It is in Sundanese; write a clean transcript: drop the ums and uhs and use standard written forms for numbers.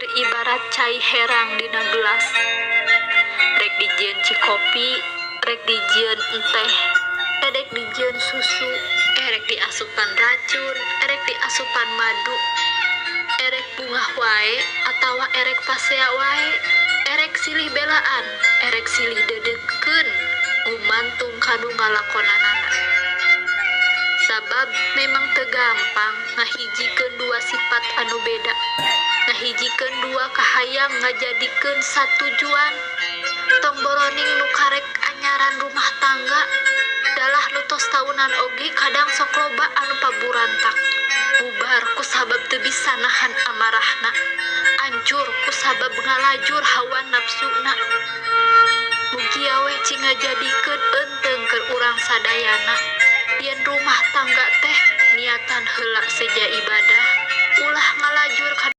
ibarat cai herang dina gelas. Rek dijieun cikopi, rek dijieun teh, rek dijieun susu, rek diasupan racun, rek diasupan madu, erek bunga wae atawa erek pasea wae, erek silih belaan, erek silih dedekeun gumantung kanu ngalakonanana. Sabab memang teu gampang ngahijikeun dua sifat anu beda, ngahijikeun dua kahayang ngajadikeun satujuan. Tong boroning nu karek anyaran rumah tangga, dalah nu tos taunan oge kadang sok loba anu paburantak, bubar ku sabab teu bisa nahan amarahna, ancur ku sabab ngalajur hawa nafsuna. Mugi we cing ngajadikeun enteung keur urang sadayana, yen rumah tangga teh niatan heula seja ibadah, ulah ngalajur